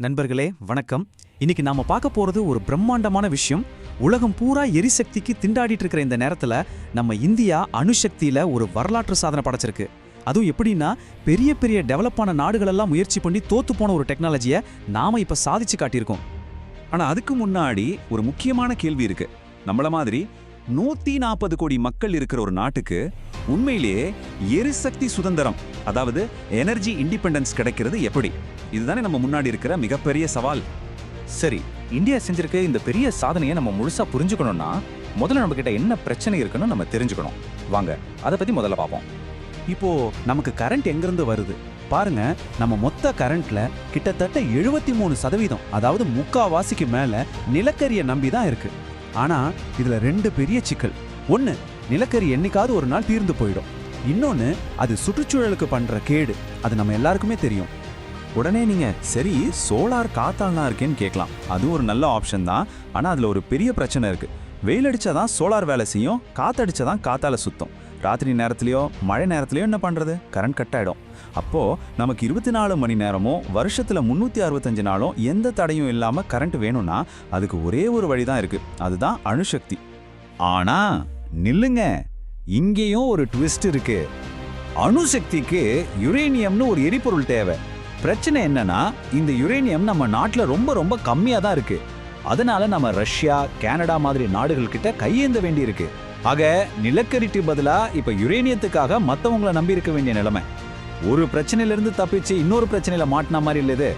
நண்பர்களே வணக்கம். இன்னைக்கு நாம பார்க்க போறது ஒரு பிரம்மாண்டமான விஷயம். உலகம் பூரா எரிசக்திக்கு திண்டாடிட்டு இருக்கிற இந்த நேரத்துல நம்ம இந்தியா அணுசக்தியில ஒரு வரலாற்று சாதனை படைச்சிருக்கு. அதுவும் எப்படின்னா பெரிய பெரிய டெவலப்பான நாடுகளெல்லாம் முயற்சி பண்ணி தோத்து போன ஒரு டெக்னாலஜியை நாம இப்ப சாதிச்சு காட்டியிருக்கோம். ஆனா அதுக்கு முன்னாடி ஒரு முக்கியமான கேள்வி இருக்கு. நம்மள மாதிரி 140 கோடி மக்கள் இருக்கிற ஒரு நாட்டுக்கு உண்மையிலேயே எரிசக்தி சுதந்திரம், அதாவது எனர்ஜி இண்டிபெண்டன்ஸ் கிடைக்கிறது எப்படி? இதுதானே நம்ம முன்னாடி இருக்கிற மிகப்பெரிய சவால். சரி, இந்தியா செஞ்சிருக்க இந்த பெரிய சாதனையை நம்ம முழுசா புரிஞ்சுக்கணும்னா முதல்ல நம்ம கிட்ட என்ன பிரச்சனை இருக்குன்னு நம்ம தெரிஞ்சுக்கணும். வாங்க அதை பத்தி முதல்ல பார்ப்போம். இப்போ நமக்கு கரண்ட் எங்கிருந்து வருது பாருங்க. நம்ம மொத்த கரண்ட்ல கிட்டத்தட்ட 73%, அதாவது முக்காவாசிக்கு மேல நிலக்கரியை நம்பி தான் இருக்கு. ஆனா இதுல ரெண்டு பெரிய சிக்கல். ஒன்னு, நிலக்கரி என்னைக்காவது ஒரு நாள் தீர்ந்து போயிடும். இன்னொன்னு, அது சுற்றுச்சூழலுக்கு பண்ற கேடு. அது நம்ம எல்லாருக்குமே தெரியும். உடனே நீங்க சரி சோலார் காத்தாலாம் இருக்கேன்னு கேட்கலாம். அது ஒரு நல்ல ஆப்ஷன் தான். ஆனா அதுல ஒரு பெரிய பிரச்சனை இருக்கு. வெயில் அடிச்சாதான் சோலார் வேலை செய்யும், காத்தடிச்சாதான் காத்தால சுத்தம். ராத்திரி நேரத்துலயோ மழை நேரத்துலயோ என்ன பண்றது? கரண்ட் கட் ஆயிடும். அப்போ நமக்கு 24 மணி நேரமும் வருஷத்துல 365 நாளும் எந்த தடையும் இல்லாம கரண்ட் வேணும்னா அதுக்கு ஒரே ஒரு வழிதான் இருக்கு. அதுதான் அணுசக்தி. ஆனா நில்லுங்க, இங்கேயும் ஒரு ட்விஸ்ட் இருக்கு. அணுசக்திக்கு யுரேனியம்னு ஒரு எரிபொருள் தேவை. பிரச்சனை என்னன்னா இந்த யுரேனியம் நம்ம நாட்டுல ரொம்ப ரொம்ப கம்மியா தான் இருக்கு. அதனால நம்ம ரஷ்யா, கனடா மாதிரி நாடுகள் கிட்ட கையேந்த வேண்டி இருக்கு. ஆக நிலக்கரிக்கு பதிலா இப்ப யுரேனியத்துக்காக மத்தவங்கள நம்பி இருக்க வேண்டிய நிலைமை. ஒரு பிரச்சனையில இருந்து தப்பிச்சு இன்னொரு பிரச்சனையில மாட்டின மாதிரி இல்லது.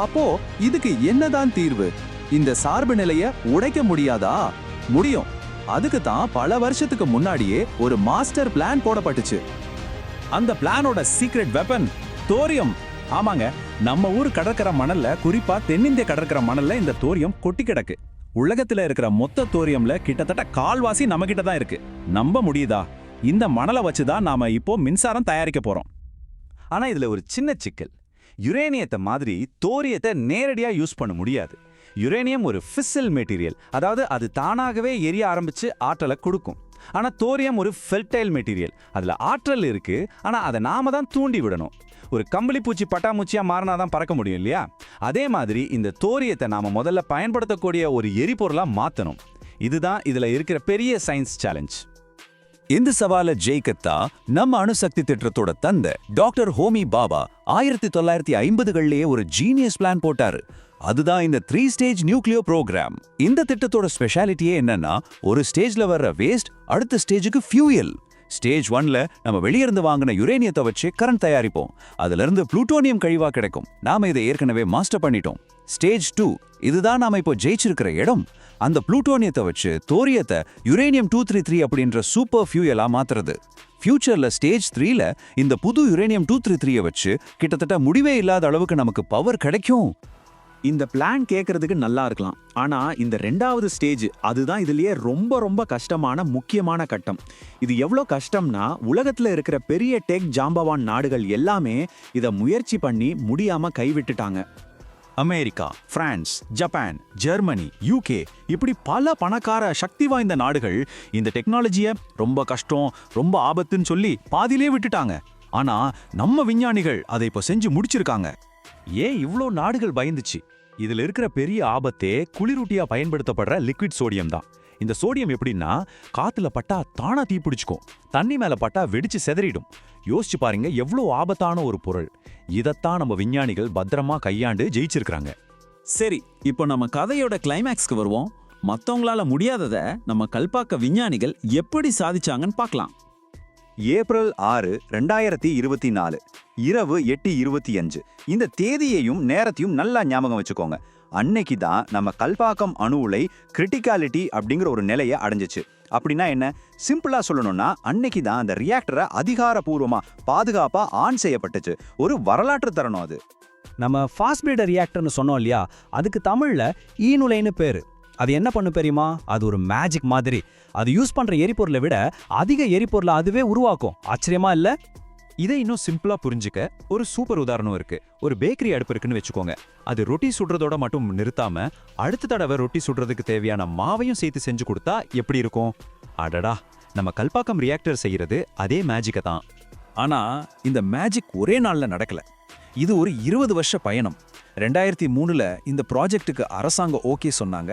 அப்போ இதுக்கு என்னதான் தீர்வு? இந்த சார்பு நிலைய உடைக்க முடியாதா? முடியும். அதுக்கு தான் பல வருஷத்துக்கு முன்னாடியே ஒரு மாஸ்டர் பிளான் போடப்பட்டுச்சு. அந்த பிளானோட சீக்ரெட் வெப்பன் தோரியம். ஆமாங்க, நம்ம ஊர் கடற்கரை மணல்ல, குறிப்பா தென்னிந்திய கடற்கரை மணல்ல இந்த தோரியம் கொட்டி கிடக்கு. உலகத்துல இருக்கிற மொத்த தோரியம்ல கிட்டத்தட்ட கால்வாசி நம்ம கிட்ட தான் இருக்கு. நம்ப முடியுதா? இந்த மணலை வச்சுதான் நாம இப்போ மின்சாரம் தயாரிக்க போறோம். ஆனா இதுல ஒரு சின்ன சிக்கல். யுரேனியத்தை மாதிரி தோரியத்தை நேரடியா யூஸ் பண்ண முடியாது. யுரேனியம் ஒரு ஃபிஸ்ஸில் மெட்டீரியல், அதாவது அது தானாகவே எரிய ஆரம்பிச்சு ஆற்றலை கொடுக்கும். ஆனா தோரியம் ஒரு ஃபெர்டைல் மெட்டீரியல், அதுல ஆற்றல் இருக்கு, ஆனா அதை நாம தான் தூண்டி விடணும். ஒரு கம்பளி பூச்சி பட்டாமூச்சியா மாறினாதான் பறக்க முடியும் இல்லையா? அதே மாதிரி இந்த தோரியத்தை நாம முதல்ல பயன்படுத்தக்கூடிய ஒரு எரிபொருளா மாத்தணும். இதுதான் இதுல இருக்கிற பெரிய சயின்ஸ் சேலஞ்ச். இந்த சவாலை ஜெயிக்கத்தா நம்ம அணுசக்தி திட்டத்தோட தந்தை டாக்டர் ஹோமி பாபா 1950களிலேயே ஒரு ஜீனியஸ் பிளான் போட்டாரு. அதுதான் இந்த 3 ஸ்டேஜ் நியூக்ளியர் ப்ரோக்ராம். இந்த திட்டத்தோட ஸ்பெஷாலிட்டியே என்னன்னா, ஒரு ஸ்டேஜ்ல வர்ற வேஸ்ட் அடுத்த ஸ்டேஜுக்கு ஃபியூயல். ஸ்டேஜ் 1ல நம்ம வெளியிருந்து வாங்கின யுரேனியத்தை வச்சு கரண்ட் தயாரிப்போம். அதுல இருந்து புளூட்டோனியம் கழிவா கிடைக்கும். நாம இதை ஏற்கனவே மாஸ்டர் பண்ணிட்டோம். ஸ்டேஜ் 2, இதுதான் நாம இப்போ ஜெயிச்சிருக்கிற இடம். அந்த புளூட்டோனியத்தை வச்சு தோரியத்தை யுரேனியம் 233 அப்படின்ற சூப்பர் ஃபியூயலா மாத்துறது. ஃபியூச்சர்ல ஸ்டேஜ் 3ல இந்த புது யுரேனியம் 233 வச்சு கிட்டத்தட்ட முடிவே இல்லாத அளவுக்கு நமக்கு பவர் கிடைக்கும். இந்த பிளான் கேட்கறதுக்கு நல்லா இருக்கலாம். ஆனா இந்த 2வது ஸ்டேஜ், அதுதான் இதுலயே ரொம்ப ரொம்ப கஷ்டமான முக்கியமான கட்டம். இது எவ்வளோ கஷ்டம்னா, உலகத்துல இருக்கிற பெரிய டெக் ஜாம்பவான் நாடுகள் எல்லாமே இதை முயற்சி பண்ணி முடியாம கைவிட்டுட்டாங்க. America, France, Japan, Germany, UK இப்படி பல பணக்கார சக்தி வாய்ந்த நாடுகள் இந்த டெக்னாலஜியை ரொம்ப கஷ்டம், ரொம்ப ஆபத்துன்னு சொல்லி பாதியிலே விட்டுட்டாங்க. ஆனா நம்ம விஞ்ஞானிகள் அதை இப்போ செஞ்சு முடிச்சிருக்காங்க. ஏன் இவ்ளோ நாடுகள் பயந்துச்சு? இதுல இருக்கிற பெரிய ஆபத்தே குளிரூட்டியா பயன்படுத்தப்படுற லிக்விட் சோடியம் தான். இந்த சோடியம் எப்படின்னா, காத்துல பட்டா தானா தீப்பிடிச்சுக்கும், தண்ணி மேல பட்டா வெடிச்சு செதறிடும். யோசிச்சு பாருங்க, எவ்வளோ ஆபத்தான ஒரு பொருள். இதைத்தான் நம்ம விஞ்ஞானிகள் பத்திரமா கையாண்டு ஜெயிச்சிருக்காங்க. சரி, இப்போ நம்ம கதையோட கிளைமேக்ஸ்க்கு வருவோம். மத்தவங்களால முடியாததை நம்ம கல்பாக்க விஞ்ஞானிகள் எப்படி சாதிச்சாங்கன்னு பார்க்கலாம். ஏப்ரல் 6, 2024 இரவு 8:25. இந்த தேதியையும் நேரத்தையும் நல்லா ஞாபகம் வச்சுக்கோங்க. அன்னைக்கு தான் நம்ம கல்பாக்கம் அணு உலை கிரிட்டிகாலிட்டி அப்படிங்கிற ஒரு நிலையை அடைஞ்சிச்சு. அப்படின்னா என்ன? சிம்பிளா சொல்லணும்னா, அன்னைக்கு தான் அந்த ரியாக்டரை அதிகாரப்பூர்வமா பாதுகாப்பா ஆன் செய்யப்பட்டுச்சு. ஒரு வரலாற்று தருணம் அது. நம்ம ஃபாஸ்ட் பிரீடர் ரியாக்டர்னு சொன்னோம் இல்லையா, அதுக்கு தமிழ்ல ஈநுலைன்னு பேரு. அது என்ன பண்ணு தெரியுமா? அது ஒரு மேஜிக் மாதிரி. அது யூஸ் பண்ற எரிபொருளை விட அதிக எரிபொருளை அதுவே உருவாக்கும். ஆச்சரியமா இல்ல? இதை இன்னும் சிம்பிளா புரிஞ்சுக்க ஒரு சூப்பர் உதாரணம் இருக்கு. ஒரு பேக்கரி அடுப்பு இருக்குன்னு வச்சுக்கோங்க. அது ரொட்டி சுடுறதோட மட்டும் நிறுத்தாம அடுத்த தடவை ரொட்டி சுடுறதுக்கு தேவையான மாவையும் சேர்த்து செஞ்சு கொடுத்தா எப்படி இருக்கும்? அடடா, நம்ம கல்பாக்கம் ரியாக்டர் செய்யறது அதே மேஜிக்கை தான். ஆனா இந்த மேஜிக் ஒரே நாள்ல நடக்கல. இது ஒரு 20 வருஷ பயணம். 2003ல இந்த ப்ராஜெக்ட்டுக்கு அரசாங்கம் ஓகே சொன்னாங்க.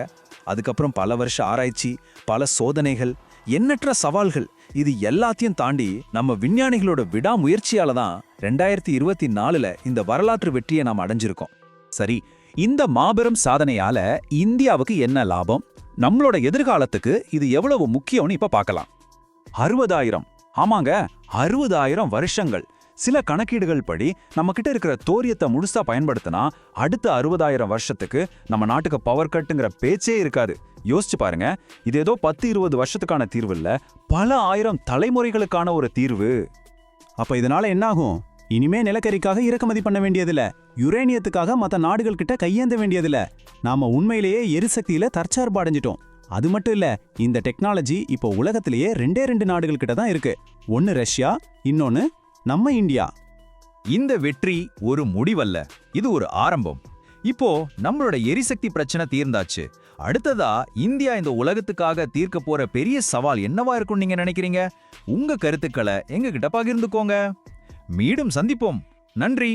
அதுக்கப்புறம் பல வருஷ ஆராய்ச்சி, பல சோதனைகள், எண்ணற்ற சவால்கள், இது எல்லாத்தையும் தாண்டி நம்ம விஞ்ஞானிகளோட விடாமுயற்சியால தான் 2024ல இந்த வரலாற்று வெற்றியை நாம் அடைஞ்சிருக்கோம். சரி, இந்த மாபெரும் சாதனையால இந்தியாவுக்கு என்ன லாபம், நம்மளோட எதிர்காலத்துக்கு இது எவ்வளவு முக்கியம்னு இப்ப பார்க்கலாம். 60,000, ஆமாங்க, 60,000 வருஷங்கள். சில கணக்கீடுகள் படி நம்ம கிட்ட இருக்கிற தோரியத்தை முழுசா பயன்படுத்தினா அடுத்த 60,000 வருஷத்துக்கு நம்ம நாட்டுக்கு பவர் கட்டுங்கிற பேச்சே இருக்காது. யோசிச்சு பாருங்க, இது ஏதோ 10-20 வருஷத்துக்கான தீர்வு இல்ல, பல ஆயிரம் தலைமுறைகளுக்கான ஒரு தீர்வு. அப்ப இதனால என்ன ஆகும்? இனிமே நிலக்கரிக்காக இறக்குமதி பண்ண வேண்டியதில்ல, யுரேனியத்துக்காக மற்ற நாடுகள் கிட்ட கையேந்த வேண்டியதில்ல. நாம உண்மையிலேயே எரிசக்தியில தற்சார்பு அடைஞ்சிட்டோம். அது மட்டும் இல்ல, இந்த டெக்னாலஜி இப்போ உலகத்திலேயே 2 நாடுகள் கிட்ட தான் இருக்கு. ஒன்னு ரஷ்யா, இன்னொன்னு நம்ம இந்தியா. இந்த வெற்றி ஒரு முடிவல்ல, இது ஒரு ஆரம்பம். இப்போ நம்மளோட எரிசக்தி பிரச்சனை தீர்ந்தாச்சு. அடுத்ததா இந்தியா இந்த உலகத்துக்காக தீர்க்க போற பெரிய சவால் என்னவா இருக்கும்னு நீங்க நினைக்கிறீங்க? உங்க கருத்துக்களை எங்ககிட்ட பகிர்ந்துக்கோங்க. மீண்டும் சந்திப்போம். நன்றி.